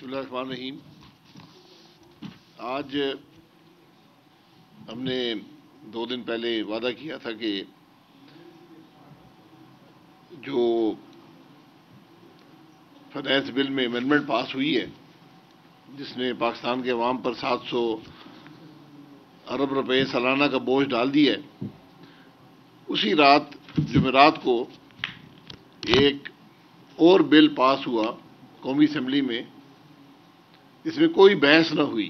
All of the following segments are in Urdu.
بسم اللہ الرحمن الرحیم۔ آج ہم نے 2 دن پہلے وعدہ کیا تھا کہ جو فائنانس بل میں امینڈمنٹ پاس ہوئی ہے جس نے پاکستان کے عوام پر 700 ارب روپے سالانہ کا بوجھ ڈال دیا ہے، اسی رات جمعرات کو ایک اور بل پاس ہوا قومی اسمبلی میں، اس میں کوئی بحث نہ ہوئی،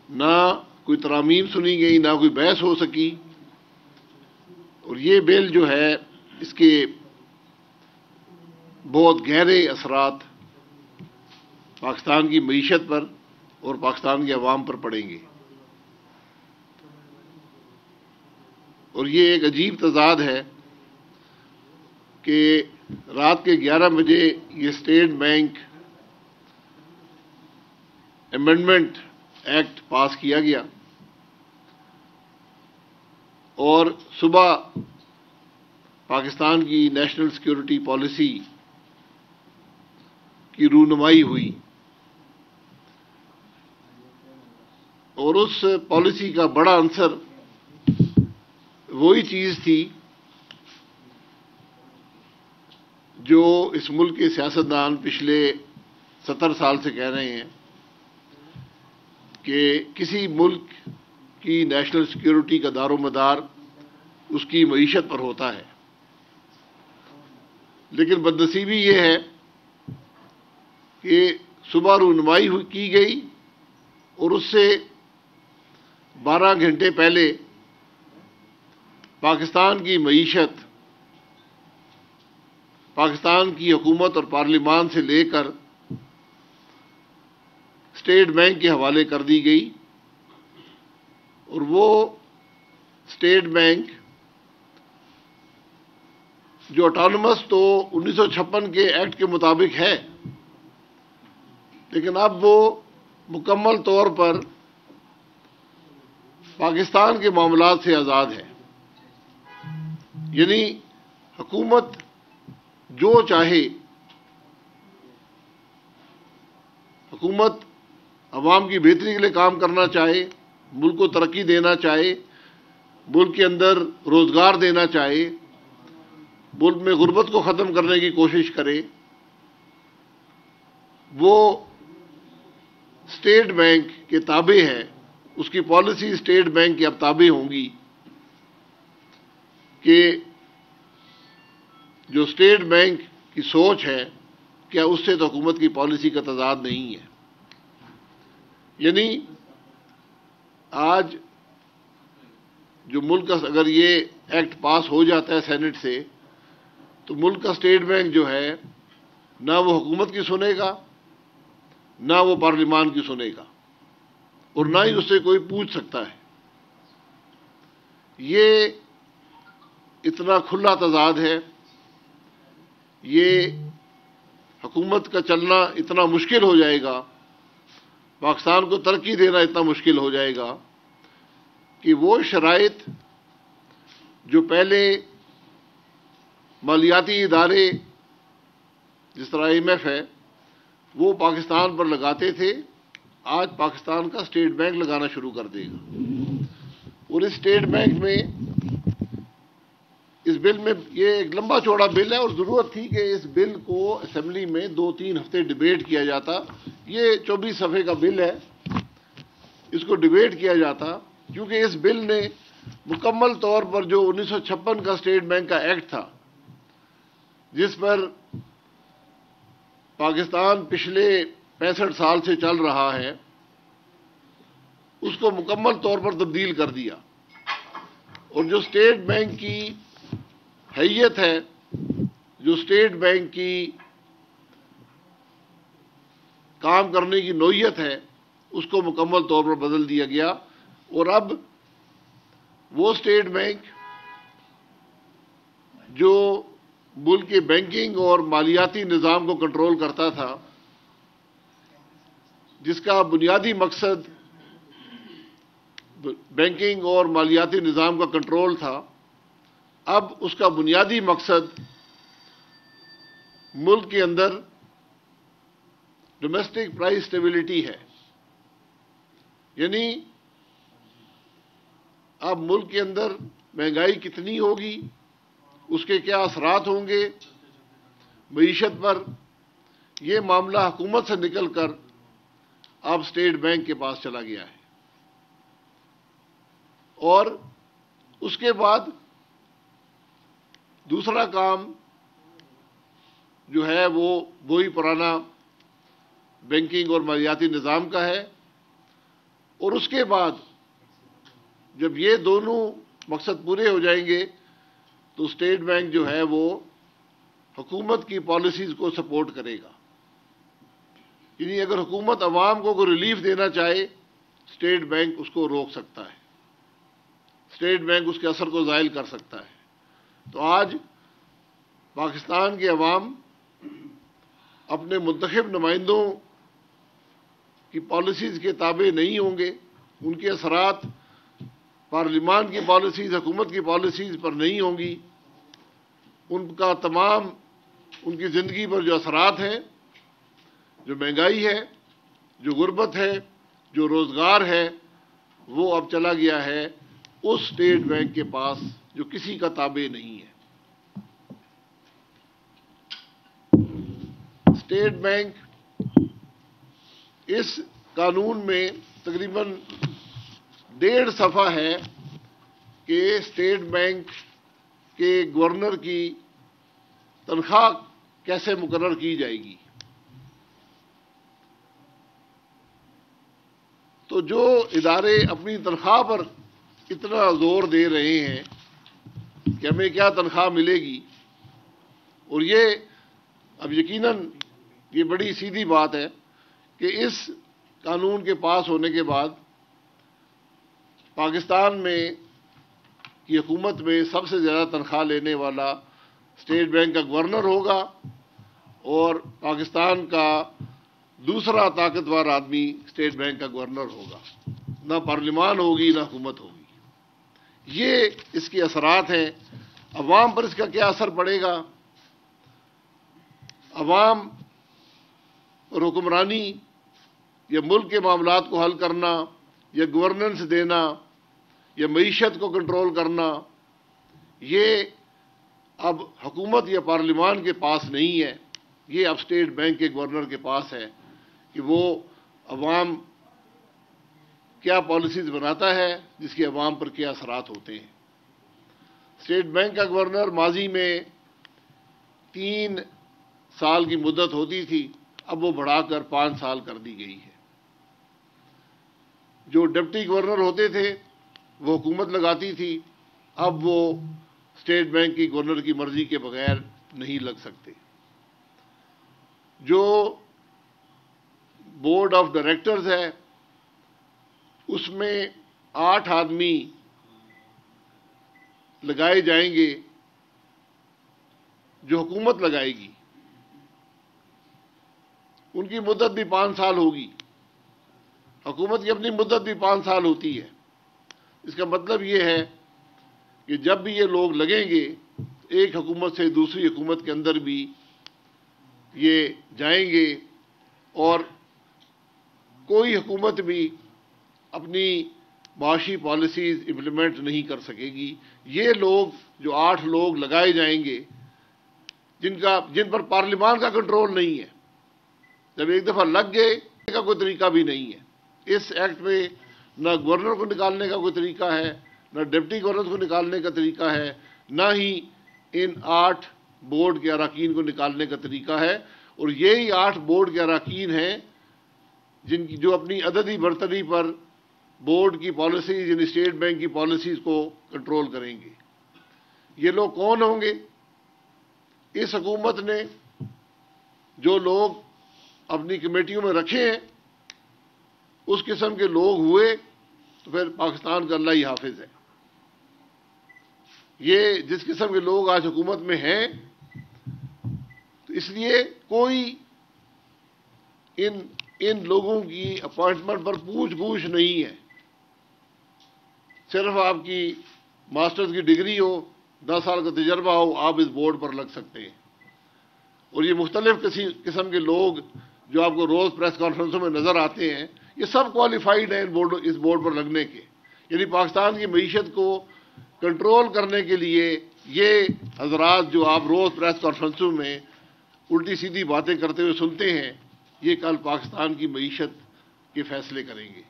نہ کوئی ترامیم سنی گئی، نہ کوئی بحث ہو سکی۔ اور یہ بل جو ہے اس کے بہت گہرے اثرات پاکستان کی معیشت پر اور پاکستان کے عوام پر پڑیں گے۔ اور یہ ایک عجیب تضاد ہے کہ رات کے 11 بجے یہ اسٹیٹ بینک امینڈمنٹ ایکٹ پاس کیا گیا اور صبح پاکستان کی نیشنل سیکورٹی پالیسی کی رونمائی ہوئی، اور اس پالیسی کا بڑا عنصر وہی چیز تھی جو اس ملک کے سیاستدان پچھلے 70 سال سے کہہ رہے ہیں کہ کسی ملک کی نیشنل سیکورٹی کا دار و مدار اس کی معیشت پر ہوتا ہے۔ لیکن بدنصیبی یہ ہے کہ صبح رونمائی کی گئی اور اس سے 12 گھنٹے پہلے پاکستان کی معیشت، پاکستان کی حکومت اور پارلیمان سے لے کر اسٹیٹ بینک کے حوالے کر دی گئی، اور وہ اسٹیٹ بینک جو آٹونومس تو 1956 کے ایکٹ کے مطابق ہے، لیکن اب وہ مکمل طور پر پاکستان کے معاملات سے آزاد ہے۔ یعنی حکومت جو چاہے، حکومت عوام کی بہتری کے لیے کام کرنا چاہے، ملک کو ترقی دینا چاہے، ملک کے اندر روزگار دینا چاہے، ملک میں غربت کو ختم کرنے کی کوشش کرے، وہ اسٹیٹ بینک کے تابع ہے۔ اس کی پالیسی اسٹیٹ بینک کی اب تابع ہوں گی کہ جو اسٹیٹ بینک کی سوچ ہے کیا اس سے تو حکومت کی پالیسی کا تضاد نہیں ہے۔ یعنی آج جو ملک کا اگر یہ ایکٹ پاس ہو جاتا ہے سینٹ سے، تو ملک کا اسٹیٹ بینک جو ہے نہ وہ حکومت کی سنے گا، نہ وہ پارلیمان کی سنے گا، اور نہ ہی اس سے کوئی پوچھ سکتا ہے۔ یہ اتنا کھلا تضاد ہے، یہ حکومت کا چلنا اتنا مشکل ہو جائے گا، پاکستان کو ترقی دینا اتنا مشکل ہو جائے گا کہ وہ شرائط جو پہلے مالیاتی ادارے جس طرح IMF ہے وہ پاکستان پر لگاتے تھے، آج پاکستان کا اسٹیٹ بینک لگانا شروع کر دے گا۔ اور اس اسٹیٹ بینک میں اس بل میں یہ ایک لمبا چوڑا بل ہے، اور ضرورت تھی کہ اس بل کو اسمبلی میں 2-3 ہفتے ڈیبیٹ کیا جاتا۔ یہ 24 صفحے کا بل ہے، اس کو ڈیبیٹ کیا جاتا، کیونکہ اس بل نے مکمل طور پر جو 1956 کا اسٹیٹ بینک کا ایکٹ تھا، جس پر پاکستان پچھلے 65 سال سے چل رہا ہے، اس کو مکمل طور پر تبدیل کر دیا۔ اور جو اسٹیٹ بینک کی حیثیت ہے، جو اسٹیٹ بینک کی کام کرنے کی نوعیت ہے، اس کو مکمل طور پر بدل دیا گیا۔ اور اب وہ اسٹیٹ بینک جو ملک کے بینکنگ اور مالیاتی نظام کو کنٹرول کرتا تھا، جس کا بنیادی مقصد بینکنگ اور مالیاتی نظام کا کنٹرول تھا، اب اس کا بنیادی مقصد ملک کے اندر ڈومیسٹک پرائس اسٹیبلٹی ہے، یعنی اب ملک کے اندر مہنگائی کتنی ہوگی، اس کے کیا اثرات ہوں گے معیشت پر، یہ معاملہ حکومت سے نکل کر اب اسٹیٹ بینک کے پاس چلا گیا ہے۔ اور اس کے بعد دوسرا کام جو ہے وہ وہی پرانا بینکنگ اور مالیاتی نظام کا ہے، اور اس کے بعد جب یہ دونوں مقصد پورے ہو جائیں گے تو اسٹیٹ بینک جو ہے وہ حکومت کی پالیسیز کو سپورٹ کرے گا۔ یعنی اگر حکومت عوام کو کوئی ریلیف دینا چاہے، اسٹیٹ بینک اس کو روک سکتا ہے، اسٹیٹ بینک اس کے اثر کو زائل کر سکتا ہے۔ تو آج پاکستان کے عوام اپنے منتخب نمائندوں کی پالیسیز کے تابع نہیں ہوں گے، ان کے اثرات پارلیمان کی پالیسیز، حکومت کی پالیسیز پر نہیں ہوں گی، ان کا تمام ان کی زندگی پر جو اثرات ہیں، جو مہنگائی ہے، جو غربت ہے، جو روزگار ہے، وہ اب چلا گیا ہے اس اسٹیٹ بینک کے پاس جو کسی کا تابع نہیں ہے۔ اسٹیٹ بینک اس قانون میں تقریباً 1.5 صفحہ ہے کہ اسٹیٹ بینک کے گورنر کی تنخواہ کیسے مقرر کی جائے گی۔ تو جو ادارے اپنی تنخواہ پر اتنا زور دے رہے ہیں کہ ہمیں کیا تنخواہ ملے گی، اور یہ اب یقیناً یہ بڑی سیدھی بات ہے کہ اس قانون کے پاس ہونے کے بعد پاکستان میں کی حکومت میں سب سے زیادہ تنخواہ لینے والا اسٹیٹ بینک کا گورنر ہوگا، اور پاکستان کا دوسرا طاقتور آدمی اسٹیٹ بینک کا گورنر ہوگا، نہ پارلیمان ہوگی نہ حکومت ہوگی۔ یہ اس کے اثرات ہیں۔ عوام پر اس کا کیا اثر پڑے گا؟ عوام اور حکمرانی یا ملک کے معاملات کو حل کرنا یا گورننس دینا یا معیشت کو کنٹرول کرنا، یہ اب حکومت یا پارلیمان کے پاس نہیں ہے، یہ اب اسٹیٹ بینک کے گورنر کے پاس ہے کہ وہ عوام کیا پالیسیز بناتا ہے جس کے عوام پر کیا اثرات ہوتے ہیں۔ اسٹیٹ بینک کا گورنر ماضی میں 3 سال کی مدت ہوتی تھی، اب وہ بڑھا کر 5 سال کر دی گئی ہے۔ جو ڈپٹی گورنر ہوتے تھے وہ حکومت لگاتی تھی، اب وہ اسٹیٹ بینک کی گورنر کی مرضی کے بغیر نہیں لگ سکتے۔ جو بورڈ آف ڈائریکٹرز ہے اس میں 8 آدمی لگائے جائیں گے جو حکومت لگائے گی، ان کی مدت بھی 5 سال ہوگی، حکومت کی اپنی مدت بھی 5 سال ہوتی ہے۔ اس کا مطلب یہ ہے کہ جب بھی یہ لوگ لگیں گے ایک حکومت سے دوسری حکومت کے اندر بھی یہ جائیں گے، اور کوئی حکومت بھی اپنی معاشی پالیسیز امپلیمنٹ نہیں کر سکے گی۔ یہ لوگ جو 8 لوگ لگائے جائیں گے جن پر پارلیمان کا کنٹرول نہیں ہے، جب ایک دفعہ لگ گئے کا کوئی طریقہ بھی نہیں ہے۔ اس ایکٹ میں نہ گورنر کو نکالنے کا کوئی طریقہ ہے، نہ ڈپٹی گورنر کو نکالنے کا طریقہ ہے، نہ ہی ان 8 بورڈ کے اراکین کو نکالنے کا طریقہ ہے، اور یہی 8 بورڈ کے اراکین ہیں جو اپنی عددی برتری پر بورڈ کی پالیسیز یعنی اسٹیٹ بینک کی پالیسیز کو کنٹرول کریں گے۔ یہ لوگ کون ہوں گے؟ اس حکومت نے جو لوگ اپنی کمیٹیوں میں رکھے ہیں اس قسم کے لوگ ہوئے تو پھر پاکستان کا اللہ ہی حافظ ہے۔ یہ جس قسم کے لوگ آج حکومت میں ہیں، تو اس لیے کوئی ان لوگوں کی اپوائنٹمنٹ پر پوچھ گچھ نہیں ہے۔ صرف آپ کی ماسٹرز کی ڈگری ہو، 10 سال کا تجربہ ہو، آپ اس بورڈ پر لگ سکتے ہیں۔ اور یہ مختلف قسم کے لوگ جو آپ کو روز پریس کانفرنسوں میں نظر آتے ہیں، یہ سب کوالیفائڈ ہیں اس بورڈ پر لگنے کے. یعنی پاکستان کی معیشت کو کنٹرول کرنے کے لیے یہ حضرات جو آپ روز پریس کانفرنسوں میں الٹی سیدھی باتیں کرتے ہوئے سنتے ہیں، یہ کل پاکستان کی معیشت کے فیصلے کریں گے.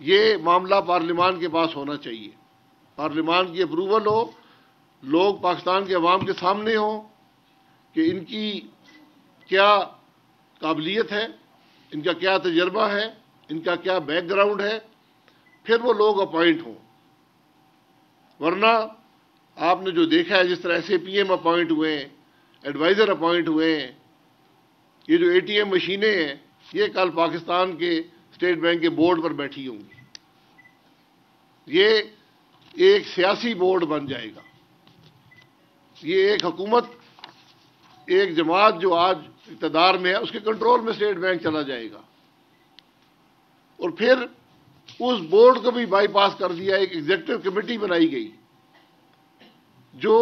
یہ معاملہ پارلیمان کے پاس ہونا چاہیے، پارلیمان کی اپروول ہو، لوگ پاکستان کے عوام کے سامنے ہوں کہ ان کی کیا قابلیت ہے، ان کا کیا تجربہ ہے، ان کا کیا بیک گراؤنڈ ہے، پھر وہ لوگ اپوائنٹ ہوں. ورنہ آپ نے جو دیکھا ہے، جس طرح S A P M appoint ہوئے ہیں، ایڈوائزر اپوائنٹ ہوئے ہیں، یہ جو اے ٹی ایم مشینیں ہیں، یہ کل پاکستان کے اسٹیٹ بینک کے بورڈ پر بیٹھی ہوں گی. یہ ایک سیاسی بورڈ بن جائے گا. یہ ایک حکومت، ایک جماعت جو آج اقتدار میں ہے، اس کے کنٹرول میں اسٹیٹ بینک چلا جائے گا. اور پھر اس بورڈ کو بھی بائی پاس کر دیا، ایک ایگزیکٹو کمیٹی بنائی گئی جو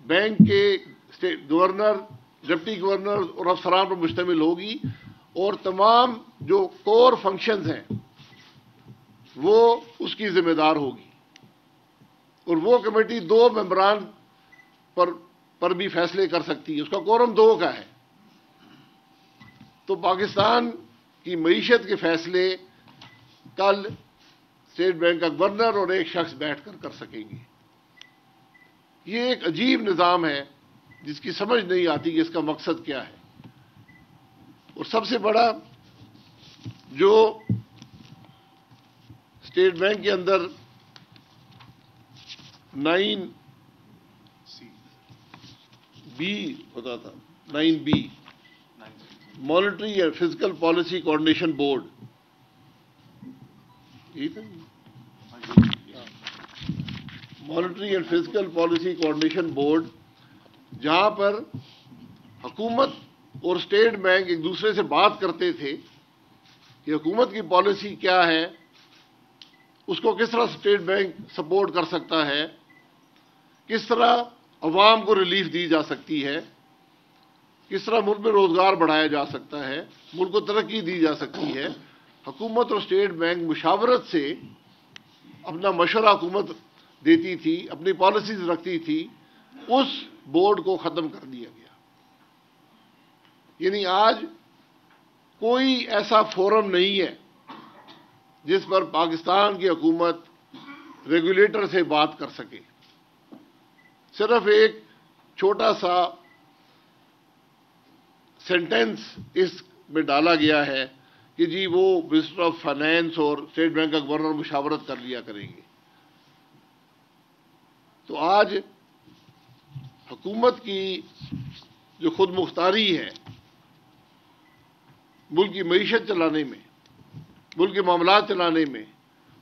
بینک کے گورنر، ڈپٹی گورنر اور افسران پر مشتمل ہوگی، اور تمام جو کور فنکشنز ہیں وہ اس کی ذمہ دار ہوگی. اور وہ کمیٹی 2 ممبران پر بھی فیصلے کر سکتی ہے. اس کا کورم 2 کا ہے. تو پاکستان کی معیشت کے فیصلے کل اسٹیٹ بینک کا گورنر اور ایک شخص بیٹھ کر سکیں گے. یہ ایک عجیب نظام ہے جس کی سمجھ نہیں آتی کہ اس کا مقصد کیا ہے. اور سب سے بڑا جو اسٹیٹ بینک کے اندر 9B ہوتا تھا، 9B monetary and fiscal policy coordination board, monetary and fiscal policy coordination board, جہاں پر حکومت اور اسٹیٹ بینک ایک دوسرے سے بات کرتے تھے کہ حکومت کی پالیسی کیا ہے، اس کو کس طرح اسٹیٹ بینک سپورٹ کر سکتا ہے، کس طرح عوام کو ریلیف دی جا سکتی ہے، کس طرح ملک میں روزگار بڑھایا جا سکتا ہے، ملک کو ترقی دی جا سکتی ہے. حکومت اور اسٹیٹ بینک مشاورت سے اپنا مشورہ حکومت دیتی تھی، اپنی پالیسیز رکھتی تھی. اس بورڈ کو ختم کر دیا گیا. یعنی آج کوئی ایسا فورم نہیں ہے جس پر پاکستان کی حکومت ریگولیٹر سے بات کر سکے. صرف ایک چھوٹا سا سینٹنس اس میں ڈالا گیا ہے کہ جی وہ منسٹر آف فائنانس اور اسٹیٹ بینک کا گورنر مشاورت کر لیا کریں گے. تو آج حکومت کی جو خود مختاری ہے ملک کی معیشت چلانے میں، ملک کے معاملات چلانے میں،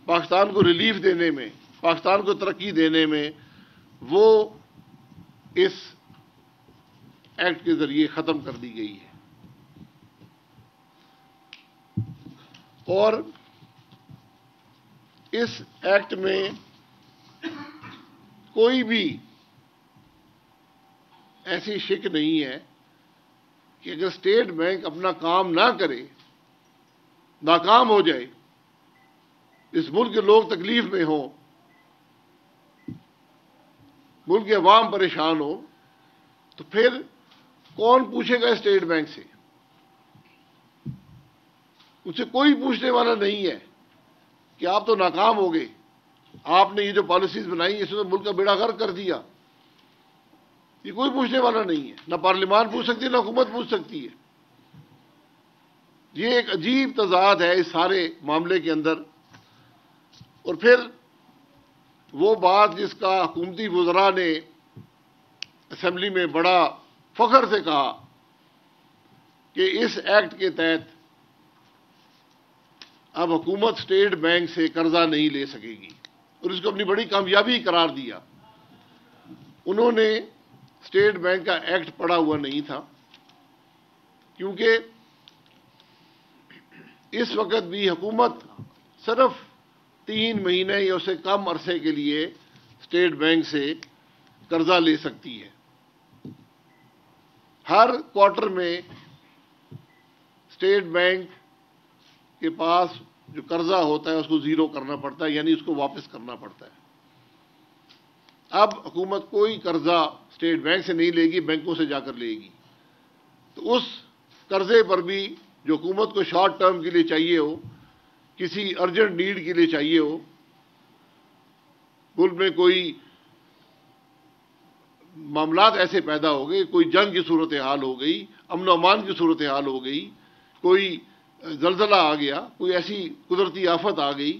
پاکستان کو ریلیف دینے میں، پاکستان کو ترقی دینے میں، وہ اس ایکٹ کے ذریعے ختم کر دی گئی ہے. اور اس ایکٹ میں کوئی بھی ایسی شک نہیں ہے کہ اگر اسٹیٹ بینک اپنا کام نہ کرے، ناکام ہو جائے، اس ملک کے لوگ تکلیف میں ہوں، ملک کے عوام پریشان ہو، تو پھر کون پوچھے گا اسٹیٹ بینک سے؟ اس سے کوئی پوچھنے والا نہیں ہے کہ آپ تو ناکام ہو گئے، آپ نے یہ جو پالیسیز بنائی اس نے ملک کا بیڑا غرق کر دیا. یہ کوئی پوچھنے والا نہیں ہے. نہ پارلیمان پوچھ سکتی ہے، نہ حکومت پوچھ سکتی ہے. یہ ایک عجیب تضاد ہے اس سارے معاملے کے اندر. اور پھر وہ بات جس کا حکومتی وزراء نے اسمبلی میں بڑا فخر سے کہا کہ اس ایکٹ کے تحت اب حکومت اسٹیٹ بینک سے قرضہ نہیں لے سکے گی، اور اس کو اپنی بڑی کامیابی قرار دیا. انہوں نے اسٹیٹ بینک کا ایکٹ پڑھا ہوا نہیں تھا، کیونکہ اس وقت بھی حکومت صرف 3 مہینے یا اس سے کم عرصے کے لیے اسٹیٹ بینک سے قرضہ لے سکتی ہے. ہر کوارٹر میں اسٹیٹ بینک کے پاس جو قرضہ ہوتا ہے اس کو زیرو کرنا پڑتا ہے، یعنی اس کو واپس کرنا پڑتا ہے۔ اب حکومت کوئی قرضہ اسٹیٹ بینک سے نہیں لے گی، بینکوں سے جا کر لے گی، تو اس قرضے پر بھی جو حکومت کو شارٹ ٹرم کے لیے چاہیے ہو، کسی ارجنٹ نیڈ کے لیے چاہیے ہو، ملک میں کوئی معاملات ایسے پیدا ہو گئے، کوئی جنگ کی صورتحال ہو گئی، امن و امان کی صورتحال ہو گئی، کوئی زلزلہ آ گیا، کوئی ایسی قدرتی آفت آ گئی،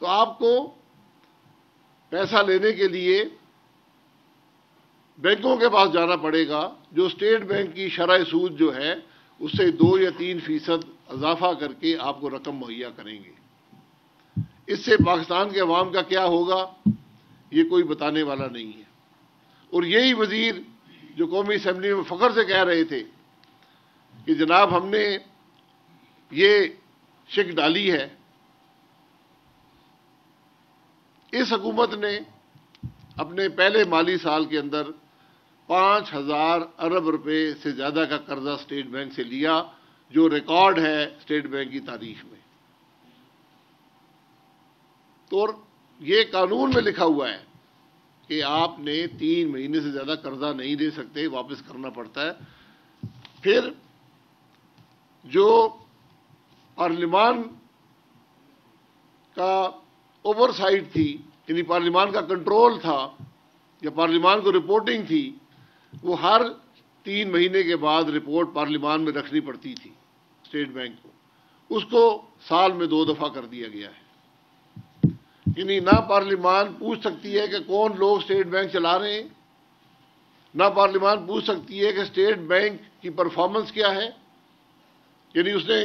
تو آپ کو پیسہ لینے کے لیے بینکوں کے پاس جانا پڑے گا، جو اسٹیٹ بینک کی شرح سود جو ہے اس سے 2 یا 3% اضافہ کر کے آپ کو رقم مہیا کریں گے۔ اس سے پاکستان کے عوام کا کیا ہوگا یہ کوئی بتانے والا نہیں ہے۔ اور یہی وزیر جو قومی اسمبلی میں فخر سے کہہ رہے تھے کہ جناب ہم نے یہ شک ڈالی ہے، اس حکومت نے اپنے پہلے مالی سال کے اندر 5,000 ارب روپے سے زیادہ کا قرضہ اسٹیٹ بینک سے لیا، جو ریکارڈ ہے اسٹیٹ بینک کی تاریخ میں۔ تو یہ قانون میں لکھا ہوا ہے کہ آپ نے 3 مہینے سے زیادہ قرضہ نہیں دے سکتے، واپس کرنا پڑتا ہے۔ پھر جو پارلیمان کا اوور سائٹ تھی، یعنی پارلیمان کا کنٹرول تھا یا پارلیمان کو رپورٹنگ تھی، وہ ہر 3 مہینے کے بعد رپورٹ پارلیمان میں رکھنی پڑتی تھی اسٹیٹ بینک کو، اس کو سال میں 2 دفعہ کر دیا گیا ہے۔ یعنی نہ پارلیمان پوچھ سکتی ہے کہ کون لوگ اسٹیٹ بینک چلا رہے ہیں، نہ پارلیمان پوچھ سکتی ہے کہ اسٹیٹ بینک کی پرفارمنس کیا ہے، یعنی اس نے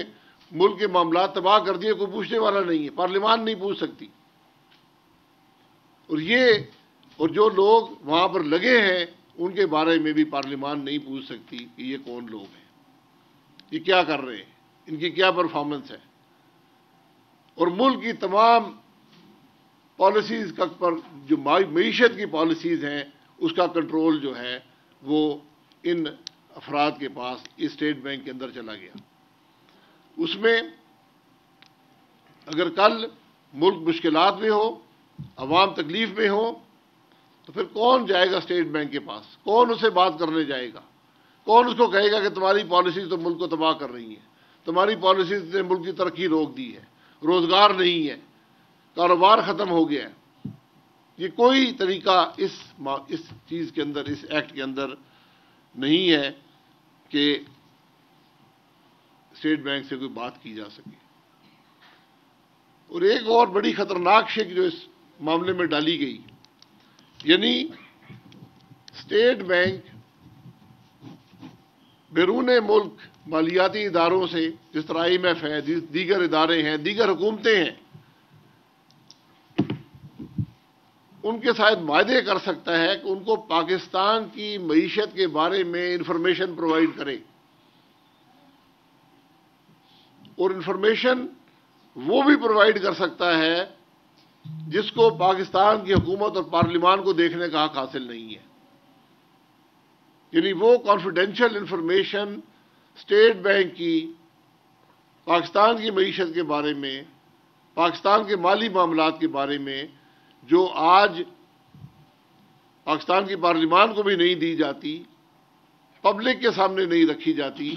ملک کے معاملات تباہ کر دیے، کوئی پوچھنے والا نہیں ہے، پارلیمان نہیں پوچھ سکتی۔ اور جو لوگ وہاں پر لگے ہیں ان کے بارے میں بھی پارلیمان نہیں پوچھ سکتی کہ یہ کون لوگ ہیں، یہ کیا کر رہے ہیں، ان کی کیا پرفارمنس ہے۔ اور ملک کی تمام پالیسیز کا پر جو معیشت کی پالیسیز ہیں اس کا کنٹرول جو ہے وہ ان افراد کے پاس اسٹیٹ بینک کے اندر چلا گیا۔ اس میں اگر کل ملک مشکلات میں ہو، عوام تکلیف میں ہو، تو پھر کون جائے گا اسٹیٹ بینک کے پاس؟ کون اسے بات کرنے جائے گا؟ کون اس کو کہے گا کہ تمہاری پالیسیز تو ملک کو تباہ کر رہی ہیں، تمہاری پالیسیز نے ملک کی ترقی روک دی ہے، روزگار نہیں ہے، کاروبار ختم ہو گیا ہے؟ یہ کوئی طریقہ اس چیز کے اندر، اس ایکٹ کے اندر نہیں ہے کہ اسٹیٹ بینک سے کوئی بات کی جا سکے۔ اور ایک اور بڑی خطرناک شک جو اس معاملے میں ڈالی گئی، یعنی اسٹیٹ بینک بیرون ملک مالیاتی اداروں سے، جس طرح IMF ہے، دیگر ادارے ہیں، دیگر حکومتیں ہیں، ان کے ساتھ معاہدے کر سکتا ہے کہ ان کو پاکستان کی معیشت کے بارے میں انفارمیشن پرووائڈ کرے، اور انفارمیشن وہ بھی پرووائڈ کر سکتا ہے جس کو پاکستان کی حکومت اور پارلیمان کو دیکھنے کا حق حاصل نہیں ہے۔ یعنی وہ کانفیڈینشیل انفارمیشن اسٹیٹ بینک کی پاکستان کی معیشت کے بارے میں، پاکستان کے مالی معاملات کے بارے میں، جو آج پاکستان کی پارلیمان کو بھی نہیں دی جاتی، پبلک کے سامنے نہیں رکھی جاتی،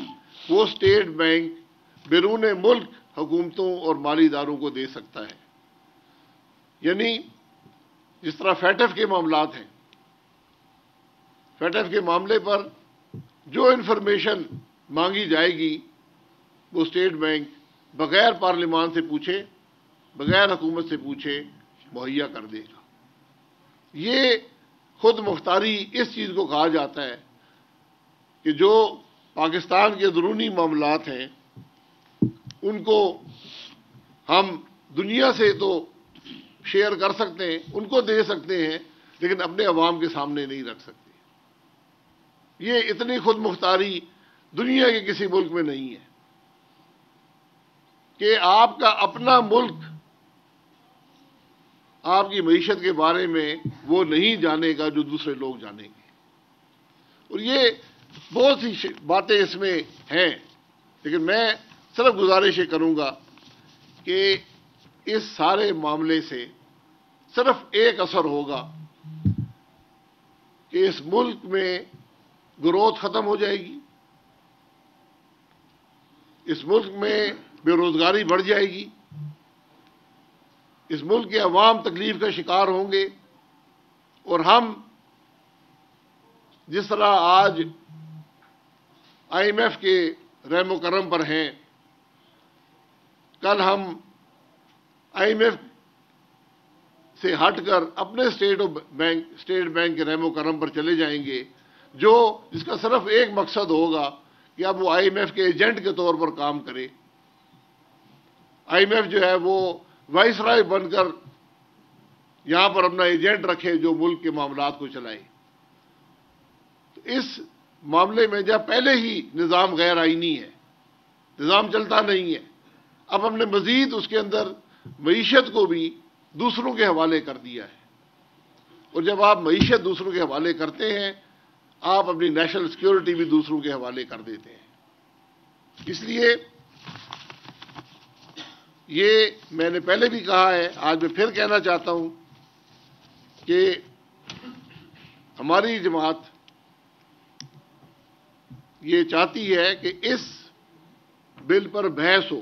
وہ اسٹیٹ بینک بیرون ملک حکومتوں اور مالی اداروں کو دے سکتا ہے۔ یعنی جس طرح فیٹف کے معاملات ہیں، فیٹف کے معاملے پر جو انفارمیشن مانگی جائے گی وہ اسٹیٹ بینک بغیر پارلیمان سے پوچھے، بغیر حکومت سے پوچھے مہیا کر دے گا۔ یہ خود مختاری اس چیز کو کہا جاتا ہے کہ جو پاکستان کے اندرونی معاملات ہیں ان کو ہم دنیا سے تو شیئر کر سکتے ہیں، ان کو دے سکتے ہیں، لیکن اپنے عوام کے سامنے نہیں رکھ سکتے۔ یہ اتنی خود مختاری دنیا کے کسی ملک میں نہیں ہے کہ آپ کا اپنا ملک آپ کی معیشت کے بارے میں وہ نہیں جانے گا جو دوسرے لوگ جانیں گے۔ اور یہ بہت سی باتیں اس میں ہیں، لیکن میں صرف گزارش یہ کروں گا کہ اس سارے معاملے سے صرف ایک اثر ہوگا کہ اس ملک میں گروتھ ختم ہو جائے گی، اس ملک میں بے روزگاری بڑھ جائے گی، اس ملک کے عوام تکلیف کا شکار ہوں گے، اور ہم جس طرح آج آئی ایم ایف کے رحم و کرم پر ہیں، کل ہم آئی ایم ایف سے ہٹ کر اپنے اسٹیٹ بینک کے رحم و کرم پر چلے جائیں گے، جس کا صرف ایک مقصد ہوگا کہ اب وہ آئی ایم ایف کے ایجنٹ کے طور پر کام کرے۔ آئی ایم ایف جو ہے وہ وائس رائے بن کر یہاں پر اپنا ایجنٹ رکھے جو ملک کے معاملات کو چلائے۔ تو اس معاملے میں جب پہلے ہی نظام غیر آئینی ہے، نظام چلتا نہیں ہے، اب ہم نے مزید اس کے اندر معیشت کو بھی دوسروں کے حوالے کر دیا ہے، اور جب آپ معیشت دوسروں کے حوالے کرتے ہیں، آپ اپنی نیشنل سیکیورٹی بھی دوسروں کے حوالے کر دیتے ہیں۔ اس لیے یہ میں نے پہلے بھی کہا ہے، آج میں پھر کہنا چاہتا ہوں کہ ہماری جماعت یہ چاہتی ہے کہ اس بل پر بحث ہو،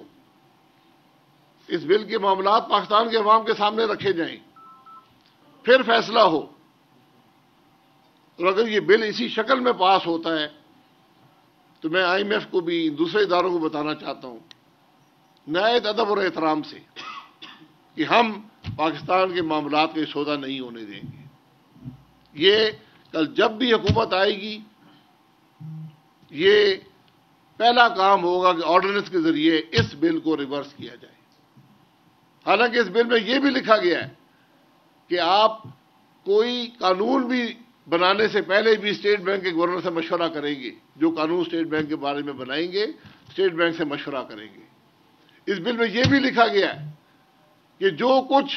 اس بل کے معاملات پاکستان کے عوام کے سامنے رکھے جائیں، پھر فیصلہ ہو۔ اور اگر یہ بل اسی شکل میں پاس ہوتا ہے تو میں آئی ایم ایف کو بھی دوسرے اداروں کو بتانا چاہتا ہوں نہایت ادب اور احترام سے کہ ہم پاکستان کے معاملات کا سودا نہیں ہونے دیں گے۔ یہ کل جب بھی حکومت آئے گی، یہ پہلا کام ہوگا کہ آرڈیننس کے ذریعے اس بل کو ریورس کیا جائے۔ حالانکہ اس بل میں یہ بھی لکھا گیا ہے کہ آپ کوئی قانون بھی بنانے سے پہلے بھی اسٹیٹ بینک کے گورنر سے مشورہ کریں گے، جو قانون اسٹیٹ بینک کے بارے میں بنائیں گے اسٹیٹ بینک سے مشورہ کریں گے۔ اس بل میں یہ بھی لکھا گیا ہے کہ جو کچھ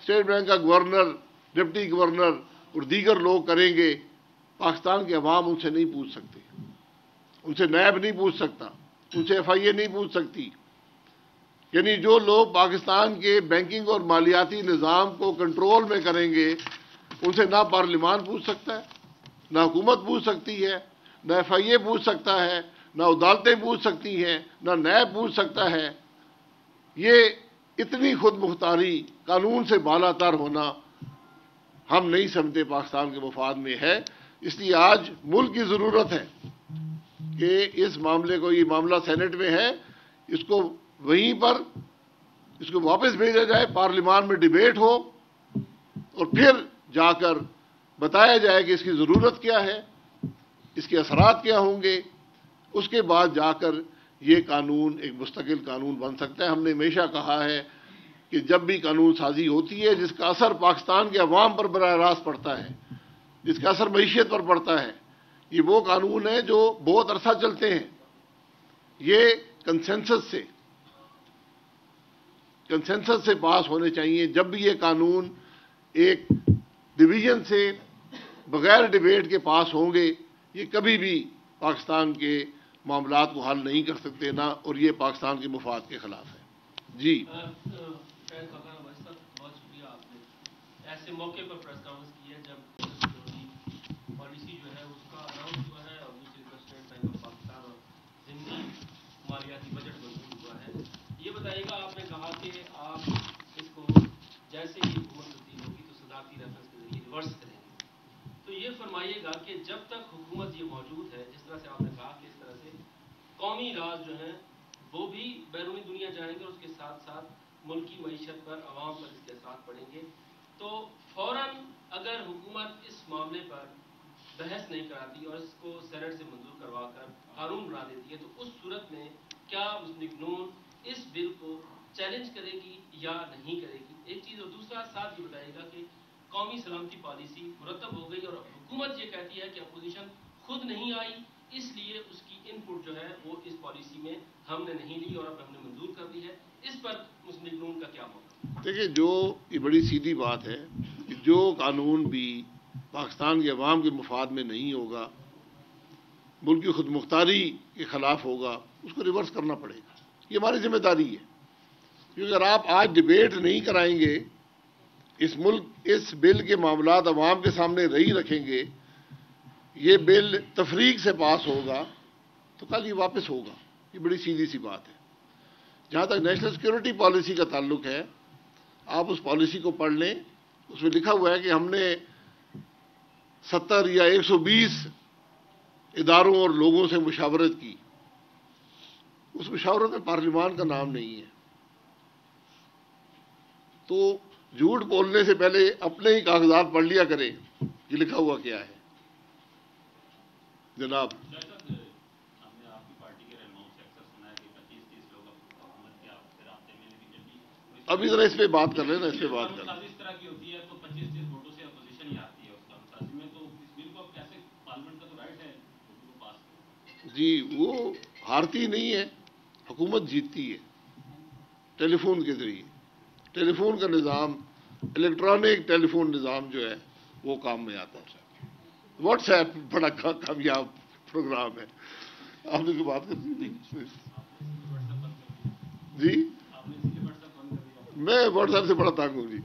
اسٹیٹ بینک کا گورنر، ڈپٹی گورنر اور دیگر لوگ کریں گے، پاکستان کے عوام ان سے نہیں پوچھ سکتے، ان سے نیب نہیں پوچھ سکتا، ان سے ایف آئی اے نہیں پوچھ سکتی۔ یعنی جو لوگ پاکستان کے بینکنگ اور مالیاتی نظام کو کنٹرول میں کریں گے، ان سے نہ پارلیمان پوچھ سکتا ہے، نہ حکومت پوچھ سکتی ہے، نہ ایف آئی اے پوچھ سکتا ہے، نہ عدالتیں پوچھ سکتی ہیں، نہ نیب پوچھ سکتا ہے۔ یہ اتنی خود مختاری، قانون سے بالا تر ہونا ہم نہیں سمجھتے پاکستان کے مفاد میں ہے۔ اس لیے آج ملک کی ضرورت ہے کہ اس معاملے کو، یہ معاملہ سینٹ میں ہے، اس کو وہیں پر اس کو واپس بھیجا جائے، پارلیمان میں ڈیبیٹ ہو، اور پھر جا کر بتایا جائے کہ اس کی ضرورت کیا ہے، اس کے اثرات کیا ہوں گے۔ اس کے بعد جا کر یہ قانون ایک مستقل قانون بن سکتا ہے۔ ہم نے ہمیشہ کہا ہے کہ جب بھی قانون سازی ہوتی ہے جس کا اثر پاکستان کے عوام پر براہ راست پڑتا ہے، جس کا اثر معیشت پر پڑتا ہے، یہ وہ قانون ہیں جو بہت عرصہ چلتے ہیں۔ یہ کنسنسس سے پاس ہونے چاہیے۔ جب بھی یہ قانون ایک ڈویژن سے بغیر ڈیبیٹ کے پاس ہوں گے، یہ کبھی بھی پاکستان کے معاملات کو حل نہیں کر سکتے، نہ، اور یہ پاکستان کے مفاد کے خلاف ہے۔ جی بہت شکریہ، آپ نے ایسے موقع پر پریس کانفرنس کی ہے جب پالیسی جو ہے اس کا اناؤنس ہوا ہے، اور دوسری طرف اسٹیٹ بینک آف پاکستان اور ضمنی مالیاتی بجٹ منظور ہوا ہے۔ یہ بتائیے گا، آپ نے کہا کہ آپ اس کو جیسے ہی حکومت تبدیل ہوگی تو صدارتی ریفرنس کے ذریعے ریورس کریں گے، تو یہ فرمائیے گا کہ جب تک حکومت یہ موجود ہے، جس طرح سے آپ نے کہا کہ اس طرح سے قومی راز جو ہیں وہ بھی بیرونی دنیا جائیں گے، اور اس کے ساتھ ساتھ ملکی معیشت پر، عوام پر اس کے اثرات پڑیں گے، تو فوراً اگر حکومت اس معاملے پر بحث نہیں کراتی اور اس کو سینٹ سے منظور کروا کر قانون بنا دیتی ہے، تو اس صورت میں کیا مسلم نون اس بل کو چیلنج کرے گی یا نہیں کرے گی؟ ایک چیز، اور دوسرا ساتھ یہ بتائیے گا کہ قومی سلامتی پالیسی مرتب ہو گئی اور حکومت یہ کہتی ہے کہ اپوزیشن خود نہیں آئی، اس لیے اس کی ان پٹ جو ہے وہ اس پالیسی میں ہم نے نہیں لی اور اب ہم نے منظور کر دی ہے، اس پر مسلم نون کا کیا ہوگا؟ دیکھیں، یہ بڑی سیدھی بات ہے کہ جو قانون بھی پاکستان کے عوام کے مفاد میں نہیں ہوگا، ملک کی خود مختاری کے خلاف ہوگا، اس کو ریورس کرنا پڑے گا۔ یہ ہماری ذمہ داری ہے، کیونکہ اگر آپ آج ڈبیٹ نہیں کرائیں گے، اس بل کے معاملات عوام کے سامنے نہیں رکھیں گے، یہ بل تفریق سے پاس ہوگا تو کل یہ واپس ہوگا. یہ بڑی سیدھی سی بات ہے. جہاں تک نیشنل سیکورٹی پالیسی کا تعلق ہے، آپ اس پالیسی کو پڑھ لیں، اس میں لکھا ہوا ہے کہ ہم نے 70 یا 120 اداروں اور لوگوں سے مشاورت کی. اس مشاورت میں پارلیمان کا نام نہیں ہے. تو جھوٹ بولنے سے پہلے اپنے ہی کاغذات پڑھ لیا کریں کہ لکھا ہوا کیا ہے. جناب ہم نے آپ کی پارٹی کے رہنماؤں سے اکثر سنا ہے کہ 25-30 لوگ حکومت کے آپ سے رابطے میں بھی چلی. ابھی ذرا اس پہ بات کر رہے ہیں نا، اس پہ بات کر رہے ہیں. اس طرح کی ہوتی ہے تو 25-30 ووٹوں سے اپوزیشن ہی آتی ہے اس کا مساجی میں، تو اس بل کو اب کیسے پارلیمنٹ کا تو رائٹ ہے کو پاس کریں؟ جی وہ ہارتی نہیں ہے، حکومت جیتتی ہے ٹیلی فون کے ذریعے. ٹیلی فون کا نظام، الیکٹرانک ٹیلی فون نظام جو ہے وہ کام میں آتا ہے. واٹس ایپ بڑا کامیاب پروگرام ہے. آپ نے کوئی بات کر دی جی؟ میں واٹس ایپ سے بڑا تانگ ہوں جی.